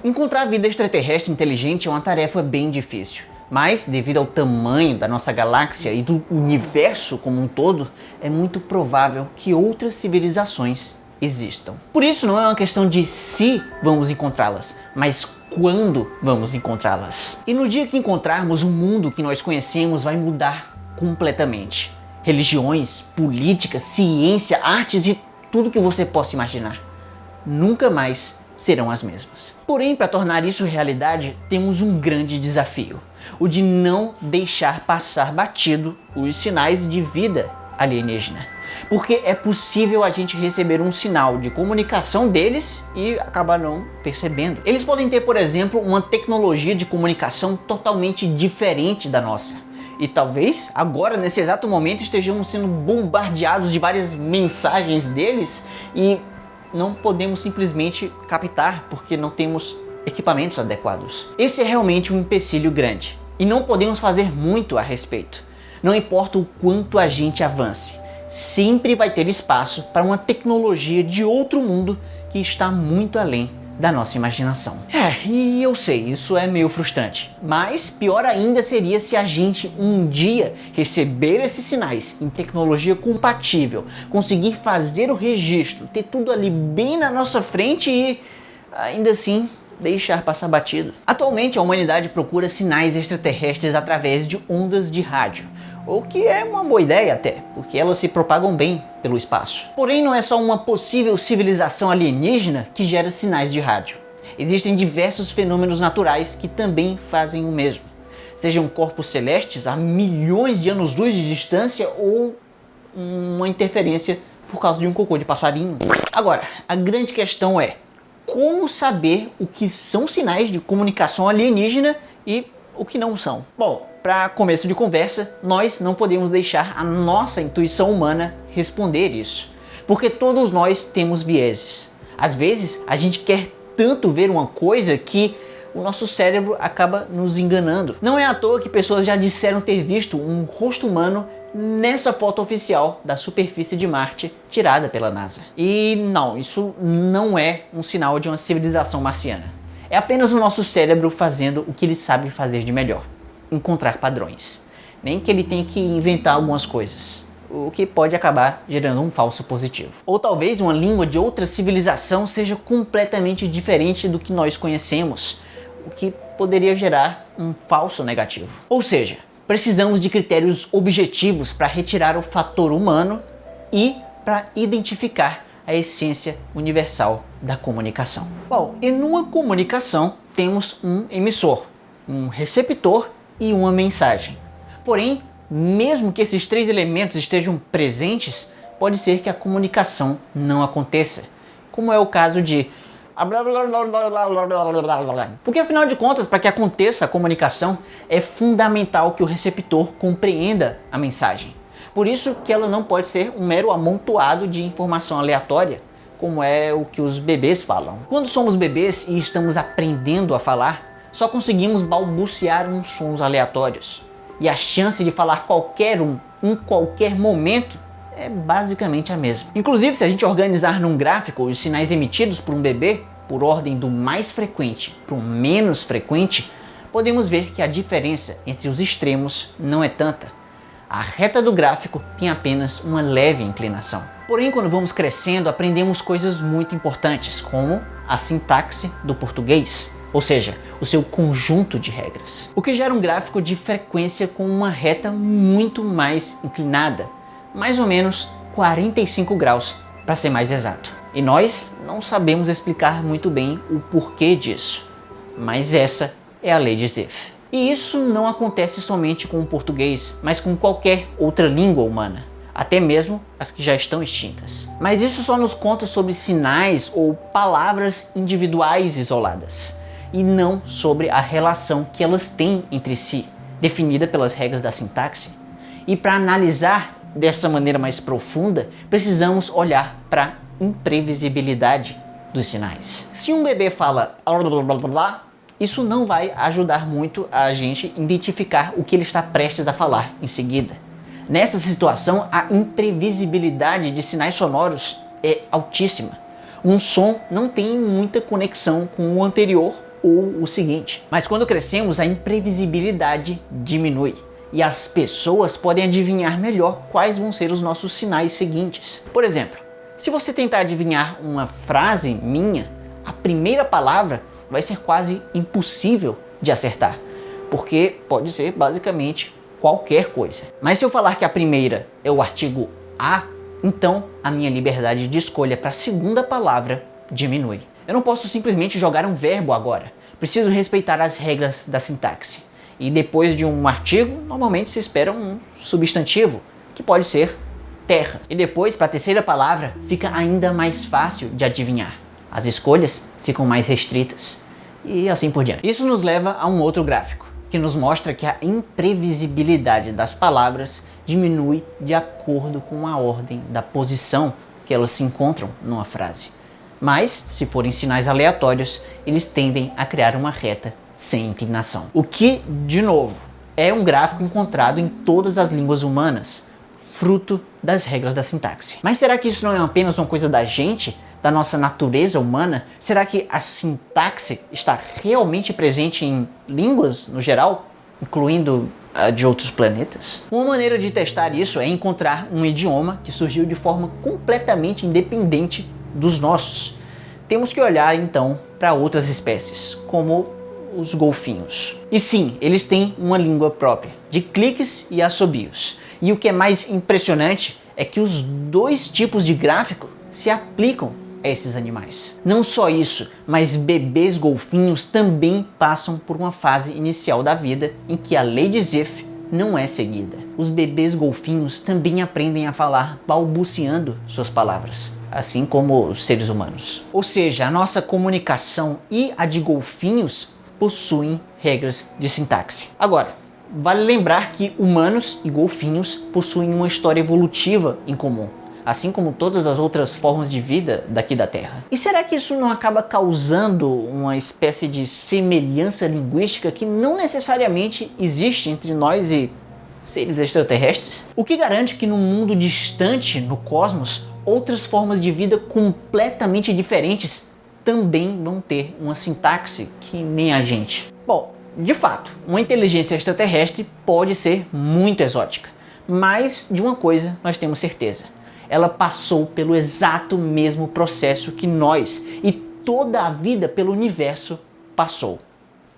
Encontrar vida extraterrestre inteligente é uma tarefa bem difícil. Mas, devido ao tamanho da nossa galáxia e do universo como um todo, é muito provável que outras civilizações existam. Por isso não é uma questão de se vamos encontrá-las, mas quando vamos encontrá-las. E no dia que encontrarmos, o mundo que nós conhecemos vai mudar completamente. Religiões, política, ciência, artes e tudo que você possa imaginar nunca mais serão as mesmas. Porém, para tornar isso realidade, temos um grande desafio: o de não deixar passar batido os sinais de vida alienígena. Porque é possível a gente receber um sinal de comunicação deles e acabar não percebendo. Eles podem ter, por exemplo, uma tecnologia de comunicação totalmente diferente da nossa. E talvez agora, nesse exato momento, estejamos sendo bombardeados de várias mensagens deles e não podemos simplesmente captar porque não temos equipamentos adequados. Esse é realmente um empecilho grande e não podemos fazer muito a respeito. Não importa o quanto a gente avance, sempre vai ter espaço para uma tecnologia de outro mundo que está muito além da nossa imaginação. E eu sei, isso é meio frustrante, mas pior ainda seria se a gente um dia receber esses sinais em tecnologia compatível, conseguir fazer o registro, ter tudo ali bem na nossa frente e ainda assim deixar passar batido. Atualmente a humanidade procura sinais extraterrestres através de ondas de rádio, o que é uma boa ideia até, porque elas se propagam bem pelo espaço. Porém, não é só uma possível civilização alienígena que gera sinais de rádio. Existem diversos fenômenos naturais que também fazem o mesmo. Sejam corpos celestes a milhões de anos-luz de distância ou uma interferência por causa de um cocô de passarinho. Agora, a grande questão é: como saber o que são sinais de comunicação alienígena e o que não são? Bom, para começo de conversa, nós não podemos deixar a nossa intuição humana responder isso, porque todos nós temos vieses. Às vezes, a gente quer tanto ver uma coisa que o nosso cérebro acaba nos enganando. Não é à toa que pessoas já disseram ter visto um rosto humano nessa foto oficial da superfície de Marte tirada pela NASA. E não, isso não é um sinal de uma civilização marciana. É apenas o nosso cérebro fazendo o que ele sabe fazer de melhor: encontrar padrões. Nem que ele tenha que inventar algumas coisas, o que pode acabar gerando um falso positivo. Ou talvez uma língua de outra civilização seja completamente diferente do que nós conhecemos, o que poderia gerar um falso negativo. Ou seja, precisamos de critérios objetivos para retirar o fator humano e para identificar a essência universal da comunicação. Bom, e numa comunicação temos um emissor, um receptor e uma mensagem. Porém, mesmo que esses três elementos estejam presentes, pode ser que a comunicação não aconteça, como é o caso de porque afinal de contas, para que aconteça a comunicação, é fundamental que o receptor compreenda a mensagem. Por isso que ela não pode ser um mero amontoado de informação aleatória, como é o que os bebês falam. Quando somos bebês e estamos aprendendo a falar, só conseguimos balbuciar uns sons aleatórios. E a chance de falar qualquer um, em qualquer momento, é basicamente a mesma. Inclusive, se a gente organizar num gráfico os sinais emitidos por um bebê, por ordem do mais frequente para o menos frequente, podemos ver que a diferença entre os extremos não é tanta. A reta do gráfico tem apenas uma leve inclinação. Porém, quando vamos crescendo, aprendemos coisas muito importantes, como a sintaxe do português, ou seja, o seu conjunto de regras. O que gera um gráfico de frequência com uma reta muito mais inclinada, mais ou menos 45 graus, para ser mais exato. E nós não sabemos explicar muito bem o porquê disso, mas essa é a lei de Zipf. E isso não acontece somente com o português, mas com qualquer outra língua humana, até mesmo as que já estão extintas. Mas isso só nos conta sobre sinais ou palavras individuais isoladas, e não sobre a relação que elas têm entre si, definida pelas regras da sintaxe. E para analisar dessa maneira mais profunda, precisamos olhar para a imprevisibilidade dos sinais. Se um bebê fala isso não vai ajudar muito a gente identificar o que ele está prestes a falar em seguida. Nessa situação, a imprevisibilidade de sinais sonoros é altíssima. Um som não tem muita conexão com o anterior ou o seguinte. Mas quando crescemos, a imprevisibilidade diminui e as pessoas podem adivinhar melhor quais vão ser os nossos sinais seguintes. Por exemplo, se você tentar adivinhar uma frase minha, a primeira palavra vai ser quase impossível de acertar, porque pode ser basicamente qualquer coisa. Mas se eu falar que a primeira é o artigo a, então a minha liberdade de escolha para a segunda palavra diminui. Eu não posso simplesmente jogar um verbo agora. Preciso respeitar as regras da sintaxe. E depois de um artigo, normalmente se espera um substantivo, que pode ser terra. E depois, para a terceira palavra, fica ainda mais fácil de adivinhar. As escolhas ficam mais restritas. E assim por diante. Isso nos leva a um outro gráfico, que nos mostra que a imprevisibilidade das palavras diminui de acordo com a ordem da posição que elas se encontram numa frase. Mas, se forem sinais aleatórios, eles tendem a criar uma reta sem inclinação. O que, de novo, é um gráfico encontrado em todas as línguas humanas, fruto das regras da sintaxe. Mas será que isso não é apenas uma coisa da gente, da nossa natureza humana? Será que a sintaxe está realmente presente em línguas no geral, incluindo a de outros planetas? Uma maneira de testar isso é encontrar um idioma que surgiu de forma completamente independente dos nossos. Temos que olhar então para outras espécies, como os golfinhos. E sim, eles têm uma língua própria, de cliques e assobios. E o que é mais impressionante é que os dois tipos de gráfico se aplicam a esses animais. Não só isso, mas bebês golfinhos também passam por uma fase inicial da vida em que a lei de Zipf não é seguida. Os bebês golfinhos também aprendem a falar balbuciando suas palavras, assim como os seres humanos. Ou seja, a nossa comunicação e a de golfinhos possuem regras de sintaxe. Agora, vale lembrar que humanos e golfinhos possuem uma história evolutiva em comum, assim como todas as outras formas de vida daqui da Terra. E será que isso não acaba causando uma espécie de semelhança linguística que não necessariamente existe entre nós e seres extraterrestres? O que garante que num mundo distante, no cosmos, outras formas de vida completamente diferentes também vão ter uma sintaxe que nem a gente? Bom, de fato, uma inteligência extraterrestre pode ser muito exótica, mas de uma coisa nós temos certeza: ela passou pelo exato mesmo processo que nós e toda a vida pelo universo passou: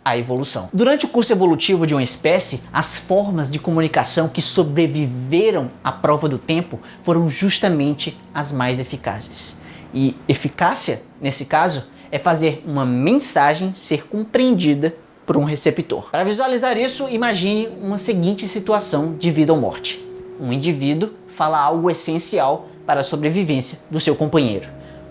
a evolução. Durante o curso evolutivo de uma espécie, as formas de comunicação que sobreviveram à prova do tempo foram justamente as mais eficazes. E eficácia, nesse caso, é fazer uma mensagem ser compreendida por um receptor. Para visualizar isso, imagine uma seguinte situação de vida ou morte. Um indivíduo fala algo essencial para a sobrevivência do seu companheiro,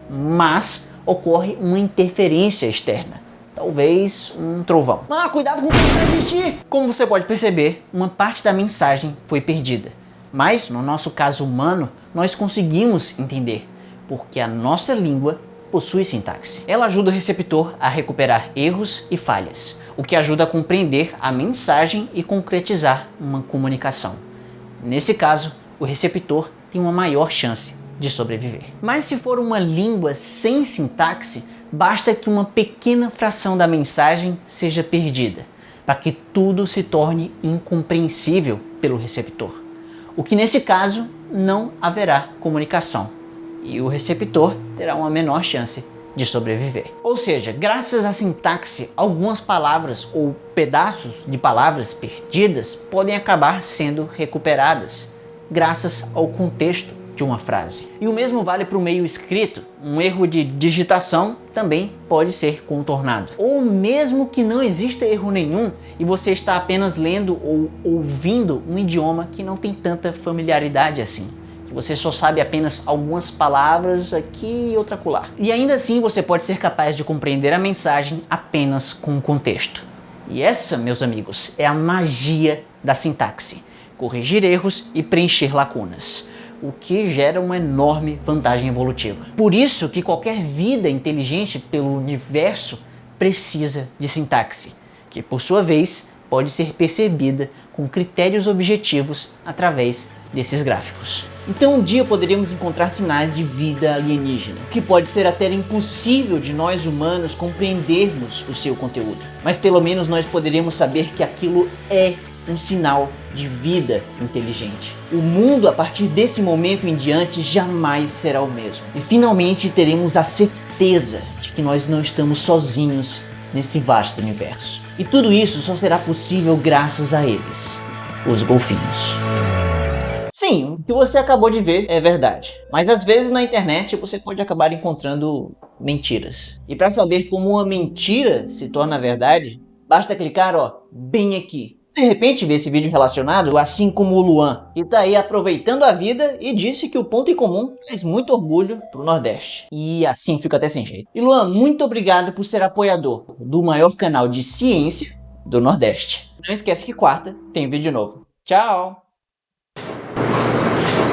mas ocorre uma interferência externa, talvez um trovão. Cuidado com o que vai transmitir! Como você pode perceber, uma parte da mensagem foi perdida, mas no nosso caso humano, nós conseguimos entender, porque a nossa língua possui sintaxe. Ela ajuda o receptor a recuperar erros e falhas, o que ajuda a compreender a mensagem e concretizar uma comunicação. Nesse caso, o receptor tem uma maior chance de sobreviver. Mas se for uma língua sem sintaxe, basta que uma pequena fração da mensagem seja perdida, para que tudo se torne incompreensível pelo receptor, o que nesse caso não haverá comunicação, e o receptor terá uma menor chance de sobreviver. Ou seja, graças à sintaxe, algumas palavras ou pedaços de palavras perdidas podem acabar sendo recuperadas, graças ao contexto de uma frase. E o mesmo vale para o meio escrito. Um erro de digitação também pode ser contornado. Ou mesmo que não exista erro nenhum e você está apenas lendo ou ouvindo um idioma que não tem tanta familiaridade assim, que você só sabe apenas algumas palavras aqui e outra acolá. E ainda assim você pode ser capaz de compreender a mensagem apenas com o contexto. E essa, meus amigos, é a magia da sintaxe: corrigir erros e preencher lacunas, o que gera uma enorme vantagem evolutiva. Por isso que qualquer vida inteligente pelo universo precisa de sintaxe, que por sua vez pode ser percebida com critérios objetivos através desses gráficos. Então um dia poderíamos encontrar sinais de vida alienígena, que pode ser até impossível de nós humanos compreendermos o seu conteúdo. Mas pelo menos nós poderíamos saber que aquilo é um sinal de vida inteligente. O mundo a partir desse momento em diante jamais será o mesmo. E finalmente teremos a certeza de que nós não estamos sozinhos nesse vasto universo. E tudo isso só será possível graças a eles, os golfinhos. Sim, o que você acabou de ver é verdade. Mas às vezes na internet você pode acabar encontrando mentiras. E para saber como uma mentira se torna verdade, basta clicar, bem aqui. De repente ver esse vídeo relacionado, assim como o Luan, que tá aí aproveitando a vida e disse que o ponto em comum traz muito orgulho pro Nordeste. E assim fica até sem jeito. E Luan, muito obrigado por ser apoiador do maior canal de ciência do Nordeste. Não esquece que quarta tem vídeo novo. Tchau!